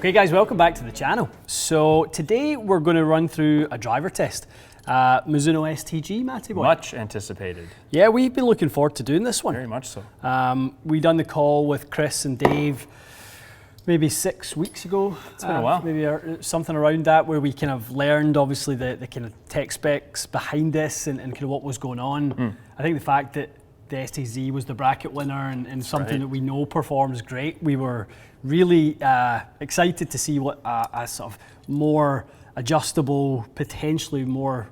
Okay guys, welcome back to the channel. So today we're going to run through a driver test. Mizuno STG, Matty boy. Much anticipated. Yeah, we've been looking forward to doing this one. Very much so. We done the call with Chris and Dave maybe 6 weeks ago. It's been a while. Maybe something around that, where we kind of learned obviously the kind of tech specs behind this and kind of what was going on. I think the fact that the STZ was the bracket winner and something that we know performs great, we were really excited to see what a sort of more adjustable, potentially more,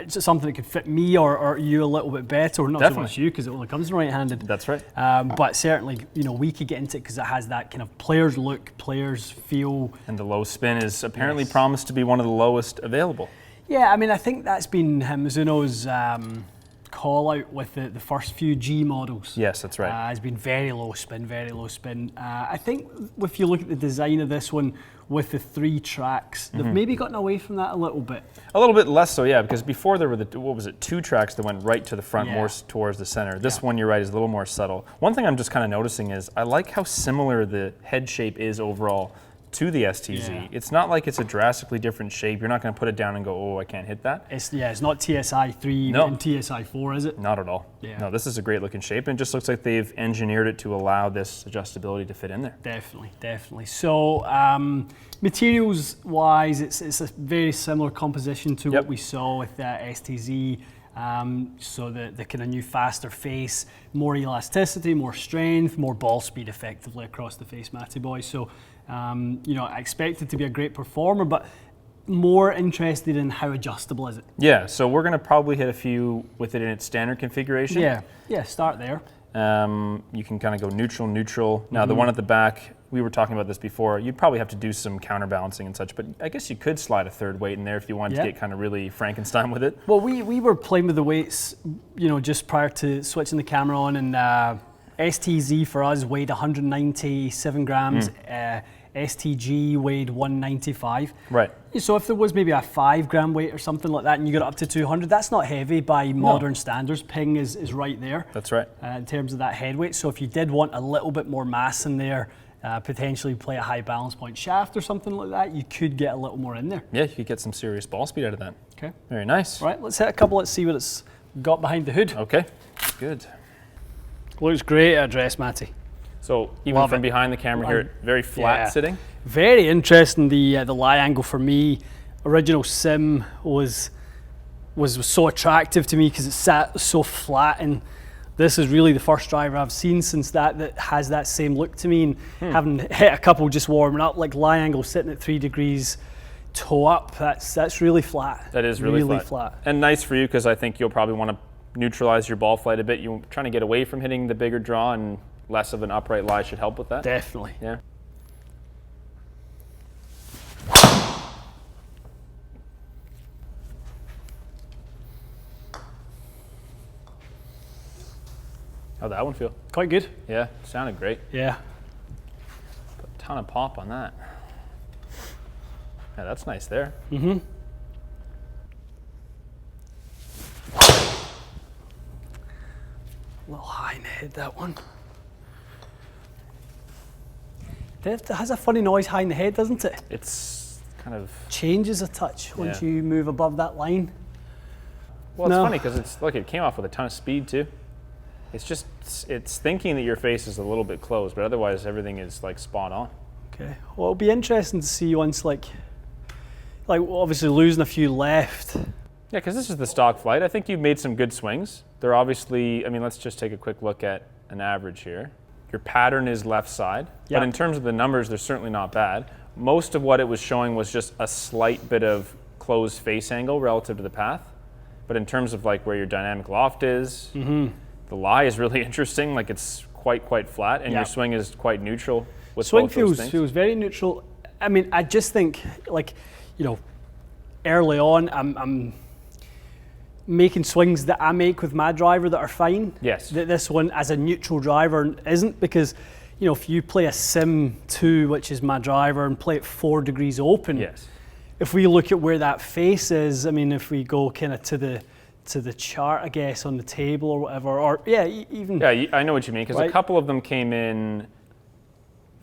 something that could fit me or you a little bit better, or not so much you because it only comes in right-handed. That's right. But certainly, we could get into it because it has that kind of player's look, player's feel. And the low spin is apparently promised to be one of the lowest available. Yeah, I mean, I think that's been Mizuno's call out with the first few G models. Yes, that's right. Has been very low spin, very low spin. I think if you look at the design of this one with the 3 tracks, they've maybe gotten away from that a little bit. A little bit less so, yeah, because before there were 2 tracks that went right to the front, more towards the center. This one, you're right, is a little more subtle. One thing I'm just kind of noticing is I like how similar the head shape is overall to the STZ. Yeah. It's not like it's a drastically different shape. You're not going to put it down and go, oh, I can't hit that. It's not TSI 3 and TSI 4, is it? Not at all. Yeah. No, this is a great looking shape, and it just looks like they've engineered it to allow this adjustability to fit in there. Definitely, definitely. So materials-wise, it's a very similar composition to what we saw with the STZ. So the kind of new faster face, more elasticity, more strength, more ball speed effectively across the face, Matty boy. So, I expect it to be a great performer, but more interested in how adjustable is it? Yeah, so we're going to probably hit a few with it in its standard configuration. Yeah, start there. You can kind of go neutral, neutral. Now the one at the back, we were talking about this before, you'd probably have to do some counterbalancing and such, but I guess you could slide a third weight in there if you wanted to get kind of really Frankenstein with it. Well, we were playing with the weights, just prior to switching the camera on, and STZ for us weighed 197 grams. STG weighed 195. Right. So if there was maybe a 5 gram weight or something like that and you got up to 200, that's not heavy by modern standards. Ping is right there. That's right. In terms of that head weight. So if you did want a little bit more mass in there, potentially play a high balance point shaft or something like that, you could get a little more in there. Yeah, you could get some serious ball speed out of that. Okay. Very nice. Right, let's hit a couple, let's see what it's got behind the hood. Okay, good. Looks great at address, Matty. So even from behind the camera here, very flat sitting. Very interesting, the lie angle for me. Original Sim was so attractive to me because it sat so flat, and this is really the first driver I've seen since that has that same look to me, and having hit a couple just warming up, like lie angle sitting at 3 degrees toe up, that's really flat. That is really flat. And nice for you because I think you'll probably want to neutralize your ball flight a bit. You're trying to get away from hitting the bigger draw, and less of an upright lie should help with that. Definitely. Yeah. How'd that one feel? Quite good. Yeah, sounded great. Yeah. Put a ton of pop on that. Yeah, that's nice there. A little high in the head, that one. It has a funny noise high in the head, doesn't it? It's kind of changes a touch once you move above that line. Well, it's funny because it came off with a ton of speed too. It's thinking that your face is a little bit closed, but otherwise everything is like spot on. Okay. Well, it'll be interesting to see once like obviously losing a few left. Yeah, because this is the stock flight. I think you've made some good swings. They're obviously, let's just take a quick look at an average here. Your pattern is left side, but in terms of the numbers, they're certainly not bad. Most of what it was showing was just a slight bit of closed face angle relative to the path. But in terms of like where your dynamic loft is, the lie is really interesting. Like it's quite flat, and your swing is quite neutral with swing both those things. Feels very neutral. I just think early on, I'm making swings that I make with my driver that are fine. Yes. This one as a neutral driver isn't, because if you play a Sim 2, which is my driver, and play it 4 degrees open, if we look at where that face is, if we go kind of to the chart, I guess, on the table or whatever, or even... Yeah, I know what you mean, because a couple of them came in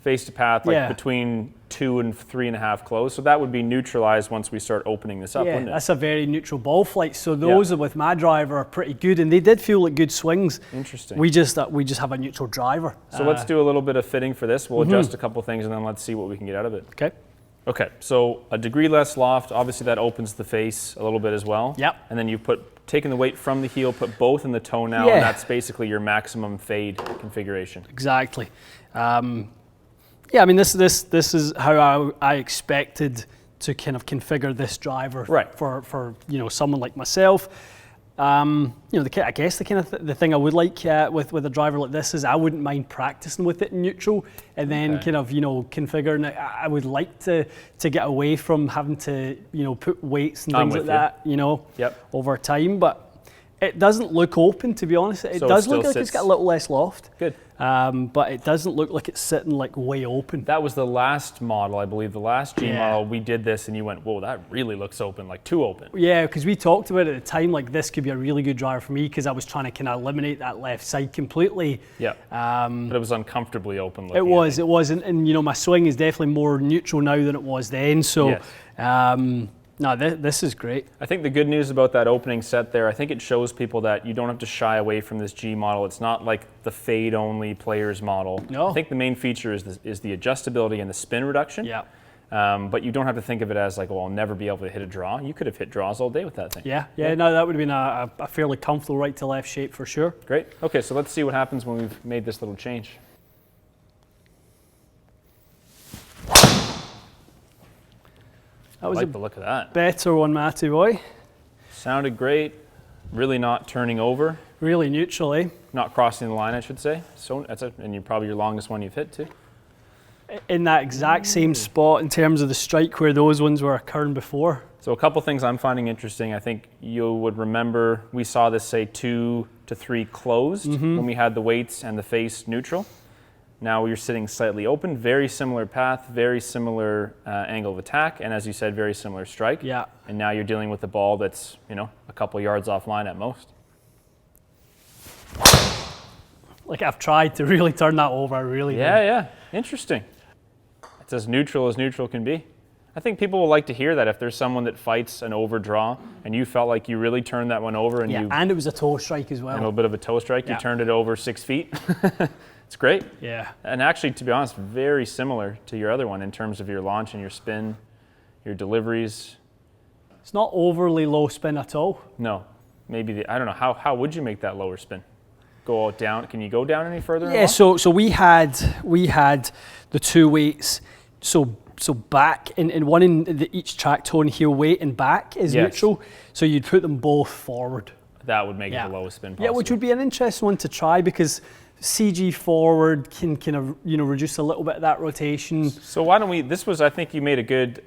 face to path, like between 2 and 3.5 close. So that would be neutralized once we start opening this up, wouldn't it? That's a very neutral ball flight. So those with my driver are pretty good, and they did feel like good swings. Interesting. We just have a neutral driver. So let's do a little bit of fitting for this. We'll adjust a couple things, and then let's see what we can get out of it. Okay. Okay, so a degree less loft, obviously that opens the face a little bit as well. Yep. And then you've taken the weight from the heel, put both in the toe now, and that's basically your maximum fade configuration. Exactly. Yeah, I mean, this is how I expected to kind of configure this driver for someone like myself. I guess the thing I would like with a driver like this is I wouldn't mind practicing with it in neutral and then configuring it. I would like to get away from having to put weights and things like that over time, but it doesn't look open, to be honest. It does look like it's got a little less loft. Good. But it doesn't look like it's sitting like way open. That was the last model, I believe, the last G model. We did this and you went, whoa, that really looks open, like too open. Yeah, because we talked about it at the time, like this could be a really good driver for me because I was trying to kind of eliminate that left side completely. Yeah, but it was uncomfortably open looking. It was, and my swing is definitely more neutral now than it was then, so no, this is great. I think the good news about that opening set there, I think it shows people that you don't have to shy away from this G model. It's not like the fade-only players model. No. I think the main feature is the adjustability and the spin reduction. Yeah. But you don't have to think of it as like, well, I'll never be able to hit a draw. You could have hit draws all day with that thing. Yeah. No, that would have been a fairly comfortable right to left shape for sure. Great. Okay, so let's see what happens when we've made this little change. That was I like the look of that. Better one, Matty boy. Sounded great. Really not turning over. Really neutral, eh? Not crossing the line, I should say. So and you're probably your longest one you've hit too. In that exact same spot in terms of the strike where those ones were occurring before. So a couple things I'm finding interesting. I think you would remember we saw this say 2 to 3 closed when we had the weights and the face neutral. Now you're sitting slightly open, very similar path, very similar angle of attack, and as you said, very similar strike. Yeah. And now you're dealing with the ball that's, a couple yards offline at most. Like I've tried to really turn that over, I really did. Yeah, interesting. It's as neutral can be. I think people will like to hear that if there's someone that fights an overdraw and you felt like you really turned that one over and it was a toe strike as well. And a little bit of a toe strike, you turned it over 6 feet. It's great. Yeah. And actually, to be honest, very similar to your other one in terms of your launch and your spin, your deliveries. It's not overly low spin at all. No. Maybe, I don't know, how would you make that lower spin? Go down, can you go down any further? Yeah, so we had the two weights, so back, and one in each track tone here, weight and back is neutral, so you'd put them both forward. That would make it the lowest spin possible. Yeah, which would be an interesting one to try because CG forward can kind of reduce a little bit of that rotation. So why don't we? I think you made a good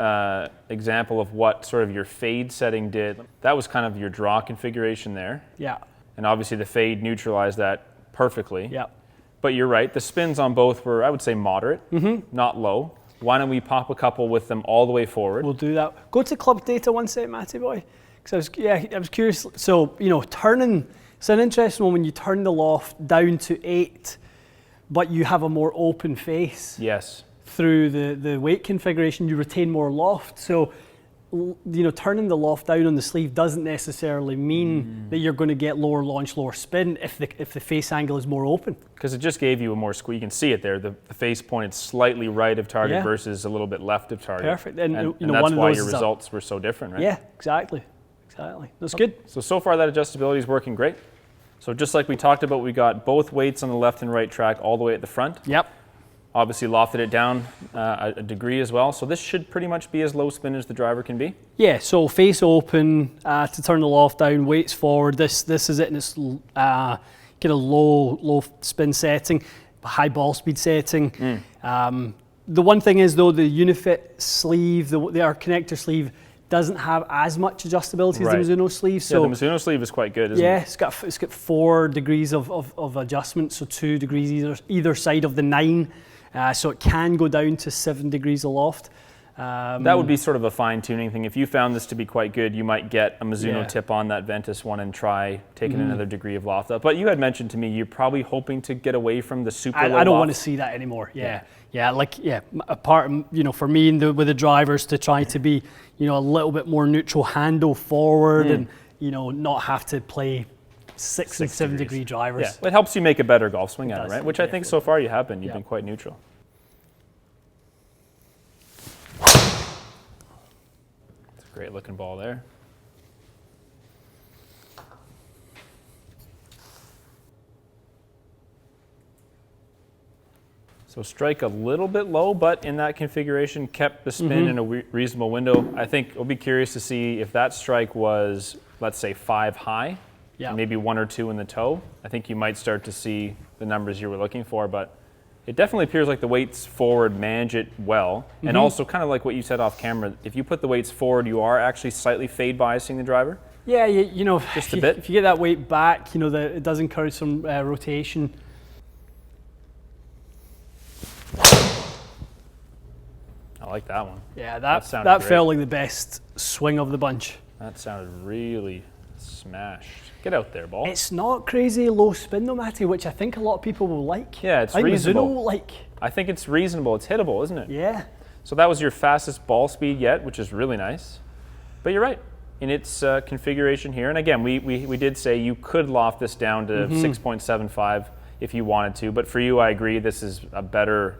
example of what sort of your fade setting did. That was kind of your draw configuration there. Yeah. And obviously the fade neutralized that perfectly. Yeah. But you're right. The spins on both were, I would say, moderate, not low. Why don't we pop a couple with them all the way forward? We'll do that. Go to club data one sec, Matty boy. Because I was curious. So turning. It's an interesting one when you turn the loft down to 8, but you have a more open face. Yes. Through the weight configuration, you retain more loft. So, turning the loft down on the sleeve doesn't necessarily mean that you're going to get lower launch, lower spin if the face angle is more open. Because it just gave you a more squeeze. You can see it there. The face pointed slightly right of target versus a little bit left of target. Perfect. And that's why your results were so different, right? Yeah, exactly. That's good. So far that adjustability is working great. So just like we talked about, we got both weights on the left and right track all the way at the front. Yep. Obviously lofted it down a degree as well. So this should pretty much be as low spin as the driver can be. Yeah, so face open to turn the loft down, weights forward. This is it in its kind of low spin setting, high ball speed setting. The one thing is though, the Unifit sleeve, our connector sleeve, doesn't have as much adjustability as the Mizuno sleeve. So the Mizuno sleeve is quite good, isn't it? Yeah, it's got 4 degrees of adjustment, so 2 degrees either side of the 9. So it can go down to 7 degrees aloft. That would be sort of a fine-tuning thing. If you found this to be quite good, you might get a Mizuno tip on that Ventus one and try taking another degree of loft up. But you had mentioned to me you're probably hoping to get away from the super low I don't loft. want to see that anymore. Apart, for me with the drivers to try to be, a little bit more neutral, handle forward, and not have to play 6 and 7 degree drivers. Yeah, it helps you make a better golf swing out of it, right? Which definitely. I think so far you have been. You've been quite neutral. Great looking ball there. So strike a little bit low, but in that configuration kept the spin in a reasonable window. I think we'll be curious to see if that strike was, let's say, 5 high, maybe 1 or 2 in the toe. I think you might start to see the numbers you were looking for, but it definitely appears like the weights forward manage it well. And also kind of like what you said off camera, if you put the weights forward, you are actually slightly fade biasing the driver. Yeah, just a bit. If you get that weight back, it does encourage some rotation. I like that one. Yeah, that felt like the best swing of the bunch. That sounded really smashed. Get out there, ball. It's not crazy low spin though, Matty, which I think a lot of people will like. Yeah, it's reasonable. Mizuno, I think it's reasonable. It's hittable, isn't it? Yeah. So that was your fastest ball speed yet, which is really nice. But you're right. In its configuration here, and again, we did say you could loft this down to 6.75 if you wanted to, but for you, I agree, this is a better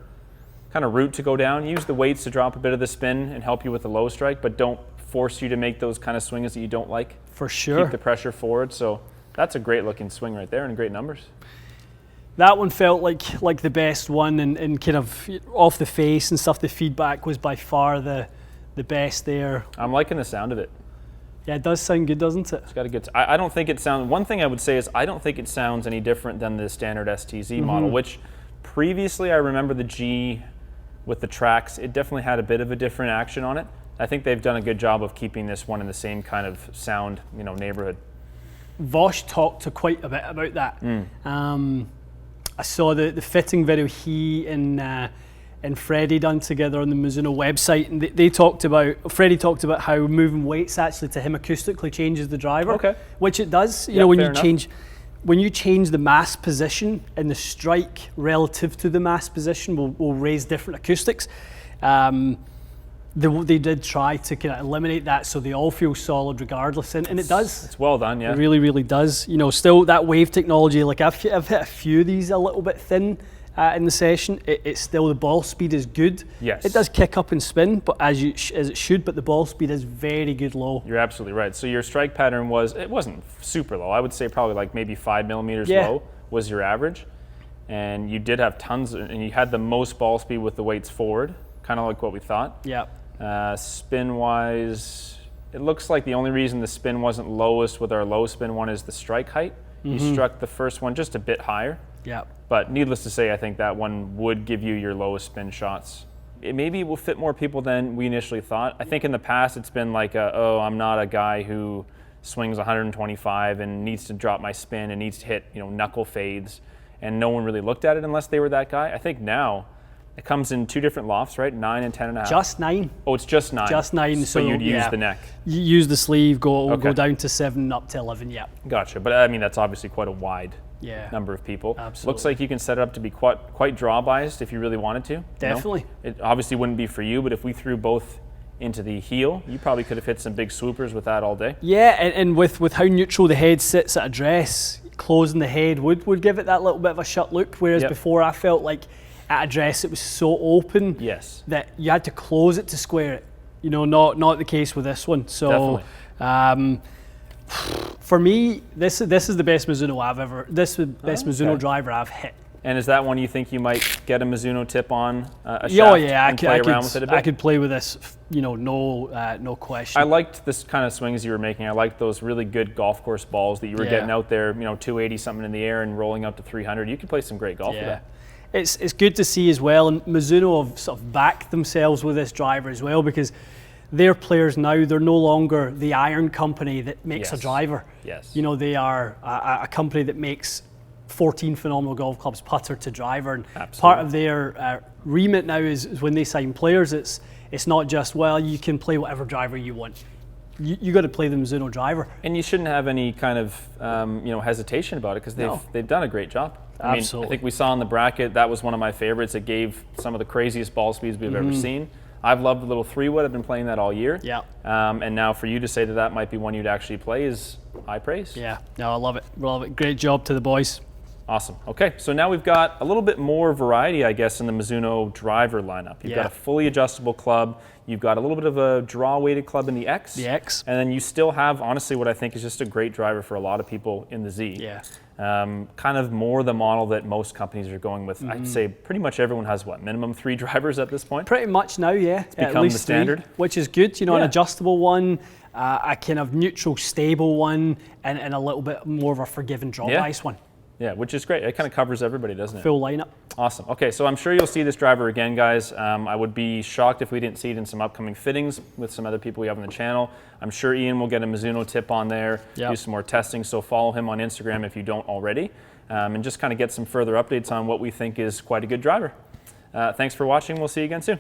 kind of route to go down. Use the weights to drop a bit of the spin and help you with the low strike, but don't force you to make those kind of swings that you don't like. For sure. Keep the pressure forward. So that's a great looking swing right there and great numbers. That one felt like the best one, and kind of off the face and stuff, the feedback was by far the best there. I'm liking the sound of it. Yeah, it does sound good, doesn't it? It's got a good. I don't think it sounds. One thing I would say is I don't think it sounds any different than the standard STZ model, which previously I remember the G with the tracks. It definitely had a bit of a different action on it. I think they've done a good job of keeping this one in the same kind of sound, neighborhood. Vosh talked quite a bit about that. I saw the fitting video he and Freddie done together on the Mizuno website, and they talked about, Freddie talked about how moving weights actually to him acoustically changes the driver. Okay. Which it does. When you change the mass position and the strike relative to the mass position will raise different acoustics. They did try to kind of eliminate that so they all feel solid regardless, and it does. It's well done, yeah. It really, really does. Still that wave technology, like I've hit a few of these a little bit thin in the session. It's still, the ball speed is good. Yes. It does kick up and spin, but as it should, but the ball speed is very good low. You're absolutely right. So your strike pattern it wasn't super low. I would say probably like maybe 5 millimeters low was your average. And you did have tons, and you had the most ball speed with the weights forward, kind of like what we thought. Yeah. Spin-wise, it looks like the only reason the spin wasn't lowest with our low spin one is the strike height. You struck the first one just a bit higher. Yeah. But needless to say, I think that one would give you your lowest spin shots. Maybe it will fit more people than we initially thought. I think in the past it's been like, I'm not a guy who swings 125 and needs to drop my spin and needs to hit knuckle fades, and no one really looked at it unless they were that guy. I think now it comes in 2 different lofts, right? 9 and 10.5. Just 9. Oh, it's just 9. Just 9. So you'd use the neck. You use the sleeve, go down to 7, up to 11. Yeah. Gotcha. But I mean, that's obviously quite a wide number of people. Absolutely. Looks like you can set it up to be quite draw biased if you really wanted to. Definitely. It obviously wouldn't be for you, but if we threw both into the heel, you probably could have hit some big swoopers with that all day. Yeah, and with how neutral the head sits at address, closing the head would give it that little bit of a shut look, whereas before I felt like at address it was so open that you had to close it to square it. Not the case with this one. So for me, this is the best Mizuno Mizuno driver I've hit. And is that one you think you might get a Mizuno tip on a shaft and play around with it a bit? I could play with this, no question. I liked this kind of swings you were making. I liked those really good golf course balls that you were getting out there, 280 something in the air and rolling up to 300. You could play some great golf with that. It's good to see as well, and Mizuno have sort of backed themselves with this driver as well, because their players now, they're no longer the iron company that makes a driver. Yes. They are a company that makes 14 phenomenal golf clubs putter to driver, and part of their remit now is when they sign players, it's not just, well, you can play whatever driver you want. You got to play the Mizuno driver. And you shouldn't have any kind of hesitation about it, because they've done a great job. Absolutely. I think we saw in the bracket, that was one of my favorites. It gave some of the craziest ball speeds we've ever seen. I've loved the little 3-wood. I've been playing that all year. Yeah. And now for you to say that might be one you'd actually play is high praise. Yeah. No, I love it. Love it. Great job to the boys. Awesome. Okay, so now we've got a little bit more variety, I guess, in the Mizuno driver lineup. You've got a fully adjustable club. You've got a little bit of a draw-weighted club in the X. The X. And then you still have, honestly, what I think is just a great driver for a lot of people in the Z. Yeah. Kind of more the model that most companies are going with. I'd say pretty much everyone has, what, minimum 3 drivers at this point? Pretty much now, yeah. It's become the standard. 3, which is good. An adjustable one, a kind of neutral, stable one, and a little bit more of a forgiving drop ice one. Yeah, which is great. It kind of covers everybody, doesn't it? Full lineup. Awesome. Okay, so I'm sure you'll see this driver again, guys. I would be shocked if we didn't see it in some upcoming fittings with some other people we have on the channel. I'm sure Ian will get a Mizuno tip on there, do some more testing, so follow him on Instagram if you don't already, and just kind of get some further updates on what we think is quite a good driver. Thanks for watching. We'll see you again soon.